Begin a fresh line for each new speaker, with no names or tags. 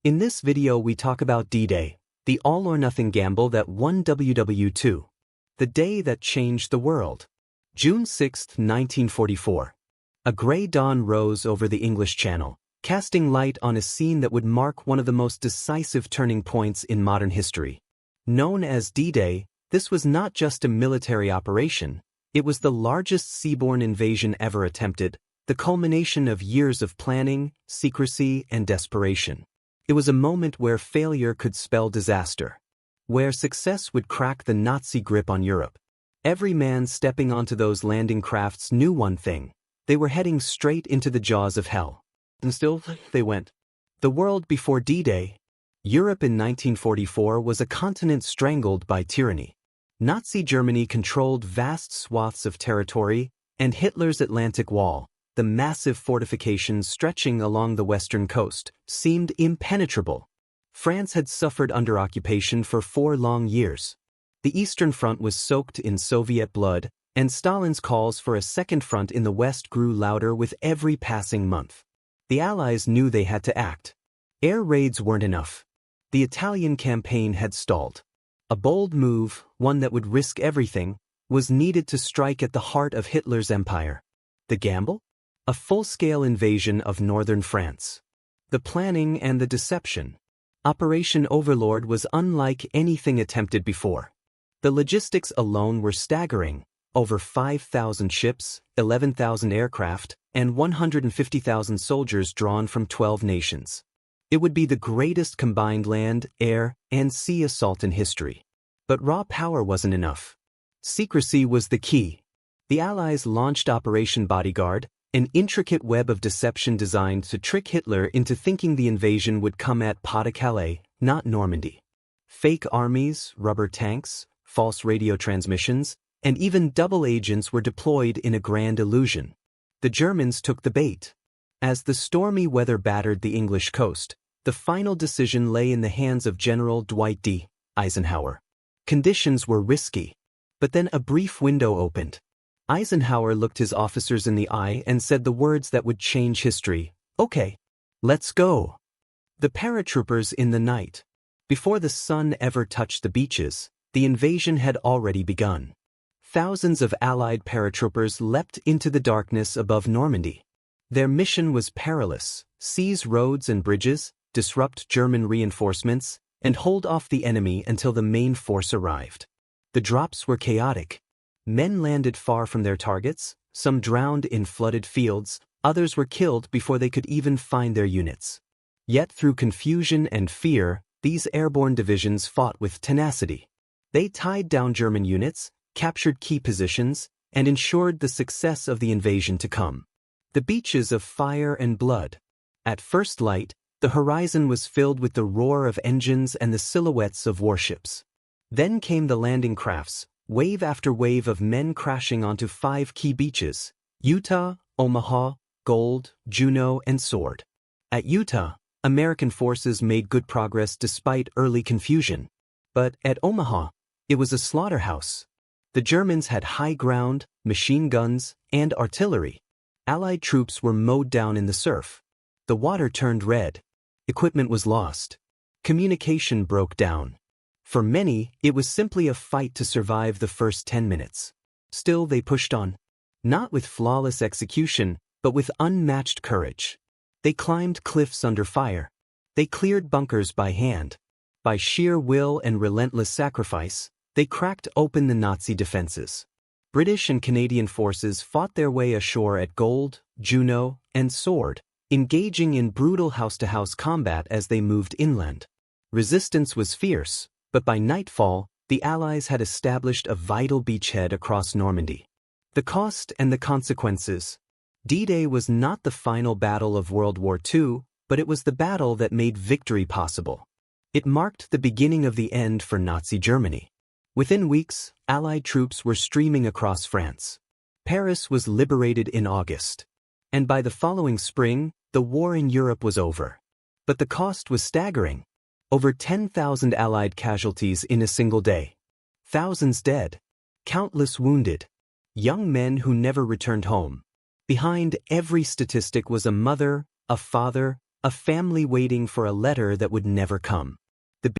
In this video we talk about D-Day, the all-or-nothing gamble that won WW2. The day that changed the world. June 6, 1944. A gray dawn rose over the English Channel, casting light on a scene that would mark one of the most decisive turning points in modern history. Known as D-Day, this was not just a military operation, it was the largest seaborne invasion ever attempted, the culmination of years of planning, secrecy, and desperation. It was a moment where failure could spell disaster, where success would crack the Nazi grip on Europe. Every man stepping onto those landing crafts knew one thing: they were heading straight into the jaws of hell. And still, they went. The world before D-Day. Europe in 1944 was a continent strangled by tyranny. Nazi Germany controlled vast swaths of territory, and Hitler's Atlantic Wall, the massive fortifications stretching along the western coast, seemed impenetrable. France had suffered under occupation for 4 long years. The Eastern Front was soaked in Soviet blood, and Stalin's calls for a second front in the West grew louder with every passing month. The Allies knew they had to act. Air raids weren't enough. The Italian campaign had stalled. A bold move, one that would risk everything, was needed to strike at the heart of Hitler's empire. The gamble? A full-scale invasion of northern France. The planning and the deception. Operation Overlord was unlike anything attempted before. The logistics alone were staggering: over 5,000 ships, 11,000 aircraft, and 150,000 soldiers drawn from 12 nations. It would be the greatest combined land, air, and sea assault in history. But raw power wasn't enough. Secrecy was the key. The Allies launched Operation Bodyguard, an intricate web of deception designed to trick Hitler into thinking the invasion would come at Pas-de-Calais, not Normandy. Fake armies, rubber tanks, false radio transmissions, and even double agents were deployed in a grand illusion. The Germans took the bait. As the stormy weather battered the English coast, the final decision lay in the hands of General Dwight D. Eisenhower. Conditions were risky. But then a brief window opened. Eisenhower looked his officers in the eye and said the words that would change history: "Okay, let's go." The paratroopers in the night. Before the sun ever touched the beaches, the invasion had already begun. Thousands of Allied paratroopers leapt into the darkness above Normandy. Their mission was perilous: seize roads and bridges, disrupt German reinforcements, and hold off the enemy until the main force arrived. The drops were chaotic. Men landed far from their targets, some drowned in flooded fields, others were killed before they could even find their units. Yet through confusion and fear, these airborne divisions fought with tenacity. They tied down German units, captured key positions, and ensured the success of the invasion to come. The beaches of fire and blood. At first light, the horizon was filled with the roar of engines and the silhouettes of warships. Then came the landing crafts, wave after wave of men crashing onto 5 key beaches: Utah, Omaha, Gold, Juneau, and Sword. At Utah, American forces made good progress despite early confusion. But at Omaha, it was a slaughterhouse. The Germans had high ground, machine guns, and artillery. Allied troops were mowed down in the surf. The water turned red. Equipment was lost. Communication broke down. For many, it was simply a fight to survive the first 10 minutes. Still, they pushed on. Not with flawless execution, but with unmatched courage. They climbed cliffs under fire. They cleared bunkers by hand. By sheer will and relentless sacrifice, they cracked open the Nazi defenses. British and Canadian forces fought their way ashore at Gold, Juneau, and Sword, engaging in brutal house-to-house combat as they moved inland. Resistance was fierce. But by nightfall, the Allies had established a vital beachhead across Normandy. The cost and the consequences. D-Day was not the final battle of World War II, but it was the battle that made victory possible. It marked the beginning of the end for Nazi Germany. Within weeks, Allied troops were streaming across France. Paris was liberated in August. And by the following spring, the war in Europe was over. But the cost was staggering. Over 10,000 Allied casualties in a single day. Thousands dead. Countless wounded. Young men who never returned home. Behind every statistic was a mother, a father, A family waiting for a letter that would never come.